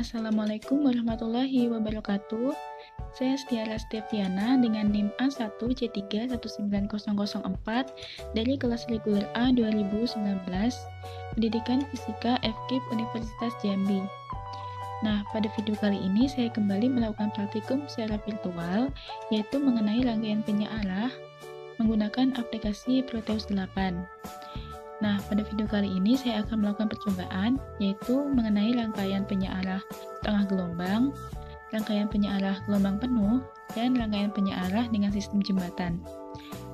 Assalamualaikum warahmatullahi wabarakatuh. Saya Stiara Steviana dengan NIM A1C31904 dari kelas reguler A 2019, Pendidikan Fisika FKIP Universitas Jambi. Nah, pada video kali ini saya kembali melakukan praktikum secara virtual, yaitu mengenai rangkaian penyearah menggunakan aplikasi Proteus 8. Nah, pada video kali ini saya akan melakukan percobaan, yaitu mengenai rangkaian penyearah setengah gelombang, rangkaian penyearah gelombang penuh, dan rangkaian penyearah dengan sistem jembatan.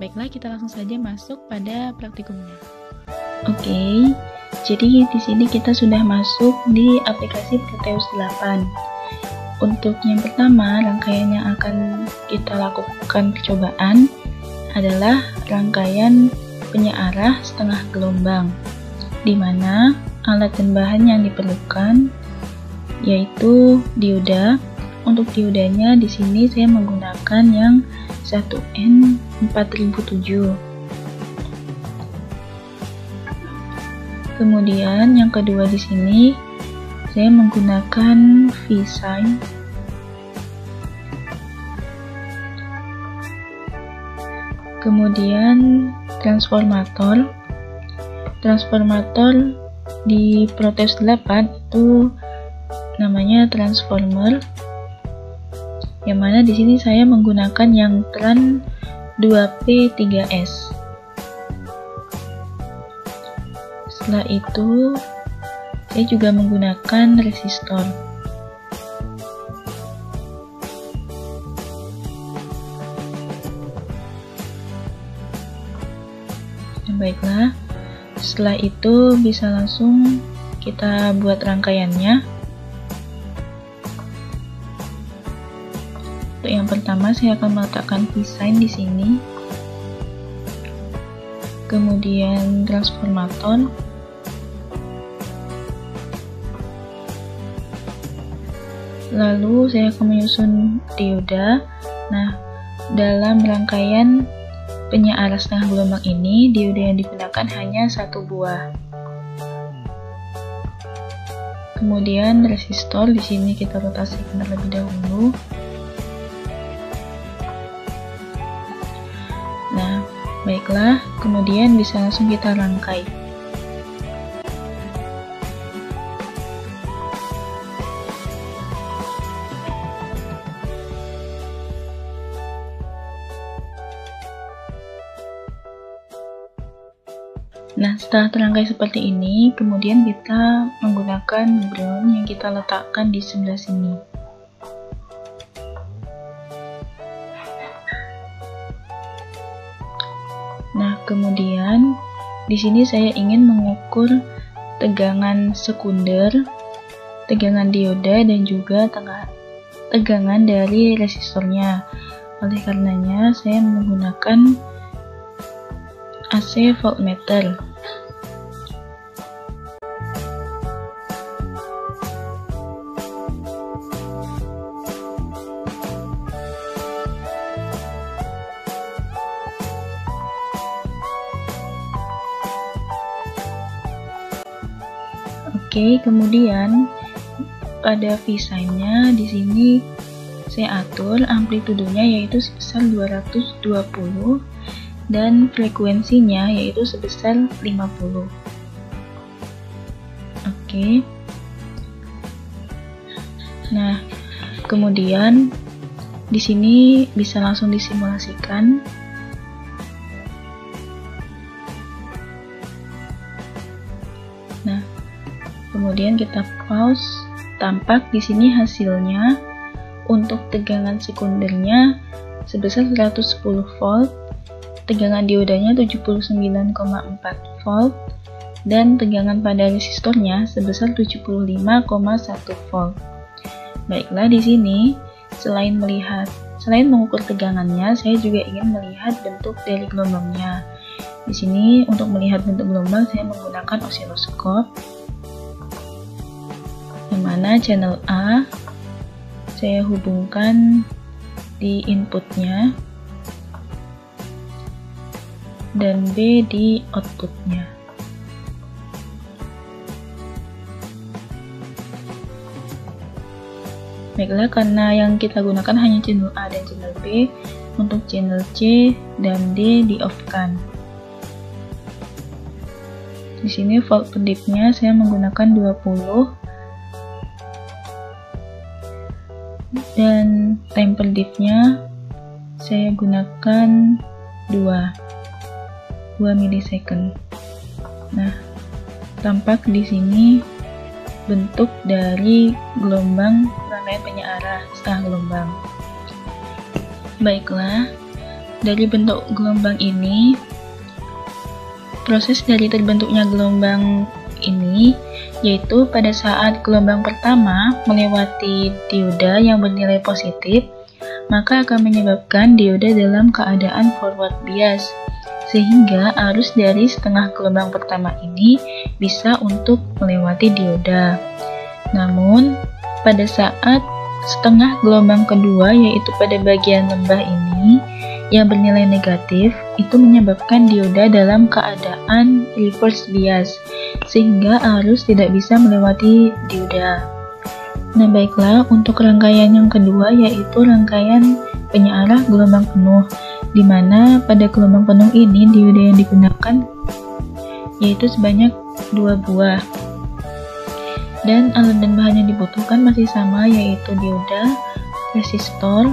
Baiklah, kita langsung saja masuk pada praktikumnya. Oke, jadi di sini kita sudah masuk di aplikasi Proteus 8. Untuk yang pertama, rangkaian yang akan kita lakukan percobaan adalah rangkaian penyearah setengah gelombang, di mana alat dan bahan yang diperlukan yaitu dioda. Untuk diodanya di sini saya menggunakan yang 1N4007. Kemudian yang kedua di sini saya menggunakan V-Shine. Kemudian transformator di Proteus 8 itu namanya transformer, yang mana di sini saya menggunakan yang Tran 2P3S. Setelah itu saya juga menggunakan resistor. Baiklah, setelah itu bisa langsung kita buat rangkaiannya. Untuk yang pertama saya akan meletakkan V-Shine di sini, kemudian transformator, lalu saya akan menyusun dioda. Nah, dalam rangkaian penyearah setengah gelombang ini, dioda yang digunakan hanya satu buah. Kemudian resistor di sini kita rotasikan terlebih dahulu. Nah, baiklah, kemudian bisa langsung kita rangkai. Nah, setelah terangkai seperti ini, kemudian kita menggunakan ground yang kita letakkan di sebelah sini. Nah, kemudian di sini saya ingin mengukur tegangan sekunder, tegangan dioda, dan juga tegangan dari resistornya. Oleh karenanya, saya menggunakan AC voltmeter. Oke, kemudian pada V-Shine-nya di sini saya atur amplitudenya yaitu sebesar 220 dan frekuensinya yaitu sebesar 50. Oke. Nah, kemudian di sini bisa langsung disimulasikan. Nah, kemudian kita pause. Tampak di sini hasilnya. Untuk tegangan sekundernya sebesar 110 volt, tegangan diodanya 79,4 volt, dan tegangan pada resistornya sebesar 75,1 volt. Baiklah, di sini selain mengukur tegangannya, saya juga ingin melihat bentuk dari gelombangnya. Di sini untuk melihat bentuk gelombang saya menggunakan osiloskop, yang mana channel A saya hubungkan di inputnya dan B di outputnya. Baiklah, karena yang kita gunakan hanya channel A dan channel B, untuk channel C dan D di-off-kan. Di sini volt per diff-nya saya menggunakan 20 dan time per diff-nya saya gunakan 2 milisecond. Nah, tampak di sini bentuk dari gelombang rangkaian penyearah setengah gelombang. Baiklah, dari bentuk gelombang ini, proses dari terbentuknya gelombang ini yaitu pada saat gelombang pertama melewati dioda yang bernilai positif, maka akan menyebabkan dioda dalam keadaan forward bias, sehingga arus dari setengah gelombang pertama ini bisa untuk melewati dioda. Namun, pada saat setengah gelombang kedua, yaitu pada bagian lembah ini, yang bernilai negatif, itu menyebabkan dioda dalam keadaan reverse bias, sehingga arus tidak bisa melewati dioda. Nah, baiklah, untuk rangkaian yang kedua, yaitu rangkaian penyearah gelombang penuh, di mana pada gelombang penuh ini dioda yang digunakan yaitu sebanyak 2 buah, dan alat dan bahan yang dibutuhkan masih sama, yaitu dioda, resistor,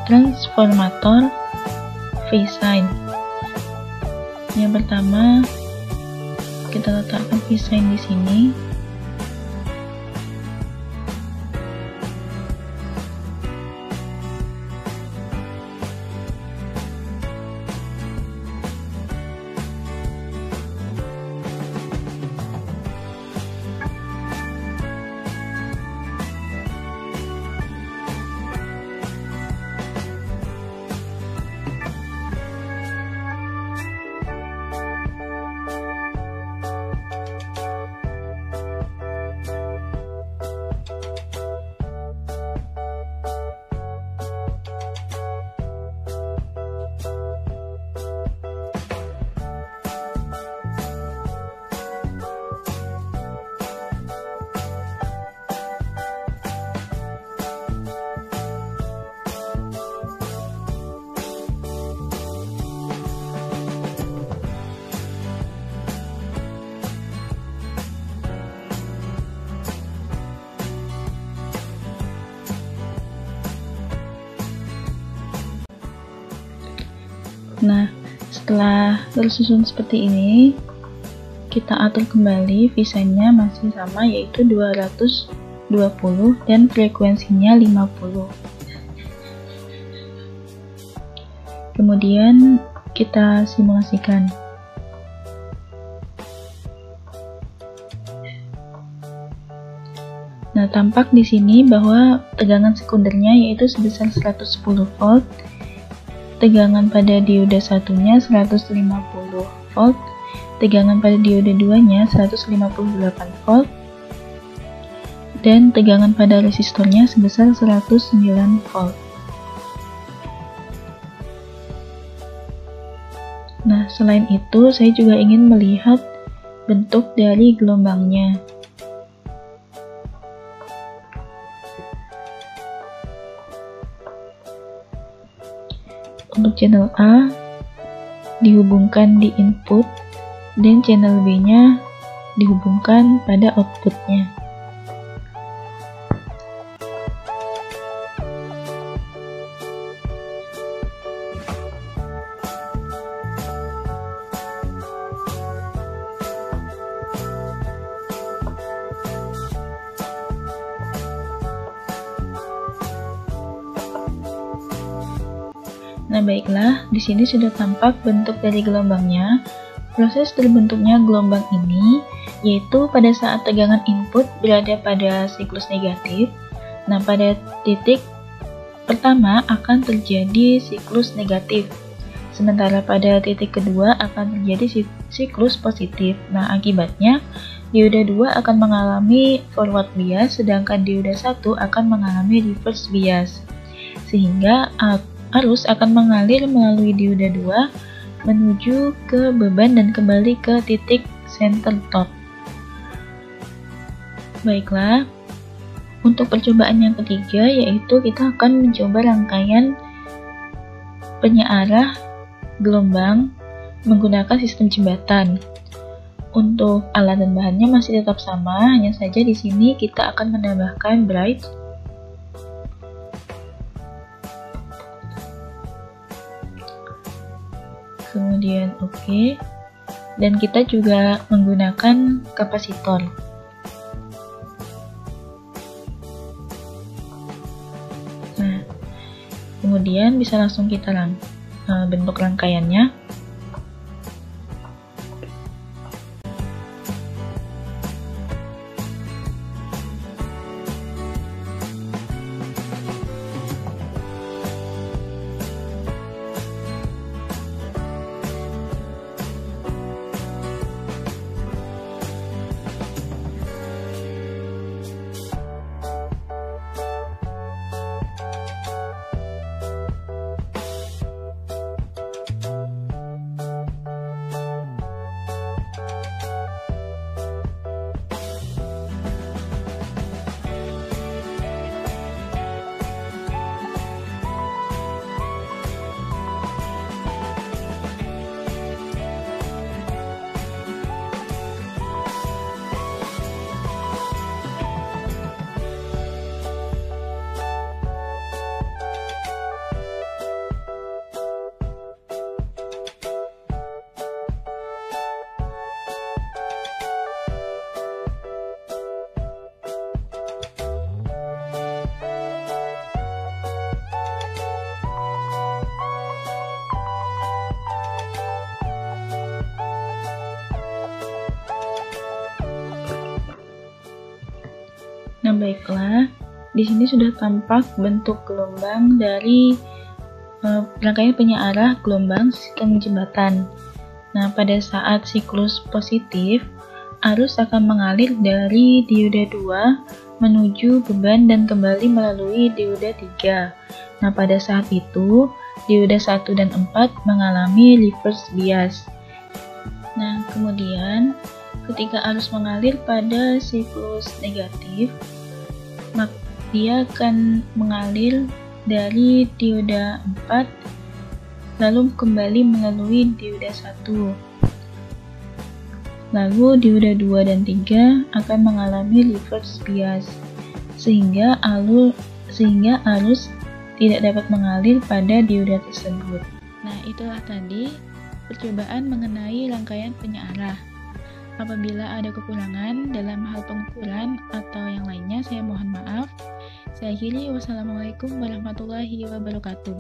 transformator, phase sign. Yang pertama, kita letakkan phase sign di sini. Nah, setelah tersusun seperti ini, kita atur kembali visanya masih sama, yaitu 220 dan frekuensinya 50. Kemudian kita simulasikan. Nah, tampak di sini bahwa tegangan sekundernya yaitu sebesar 110 volt. Tegangan pada dioda satunya 150 volt, tegangan pada dioda 2-nya 158 volt, dan tegangan pada resistornya sebesar 109 volt. Nah, selain itu, saya juga ingin melihat bentuk dari gelombangnya. Untuk channel A dihubungkan di input dan channel B-nya dihubungkan pada outputnya. Nah, baiklah, di sini sudah tampak bentuk dari gelombangnya. Proses terbentuknya gelombang ini yaitu pada saat tegangan input berada pada siklus negatif. Nah, pada titik pertama akan terjadi siklus negatif, sementara pada titik kedua akan terjadi siklus positif. Nah, akibatnya dioda 2 akan mengalami forward bias, sedangkan dioda 1 akan mengalami reverse bias, sehingga arus akan mengalir melalui dioda 2 menuju ke beban dan kembali ke titik center top. Baiklah, Untuk percobaan yang ketiga, yaitu kita akan mencoba rangkaian penyearah gelombang menggunakan sistem jembatan. Untuk alat dan bahannya masih tetap sama, hanya saja di sini kita akan menambahkan bright, kemudian oke, dan kita juga menggunakan kapasitor. Nah, kemudian bisa langsung kita bentuk rangkaiannya. Nah, baiklah, di sini sudah tampak bentuk gelombang dari rangkaian penyearah gelombang sistem jembatan. Nah, pada saat siklus positif, arus akan mengalir dari dioda 2 menuju beban dan kembali melalui dioda 3. Nah, pada saat itu, dioda 1 dan 4 mengalami reverse bias. Nah, kemudian ketika arus mengalir pada siklus negatif, maka dia akan mengalir dari dioda 4 lalu kembali melalui dioda 1. Lalu dioda 2 dan 3 akan mengalami reverse bias sehingga arus tidak dapat mengalir pada dioda tersebut. Nah, itulah tadi percobaan mengenai rangkaian penyearah. Apabila ada kekurangan dalam hal pengukuran atau yang lainnya, saya mohon maaf. Saya akhiri, wassalamualaikum warahmatullahi wabarakatuh.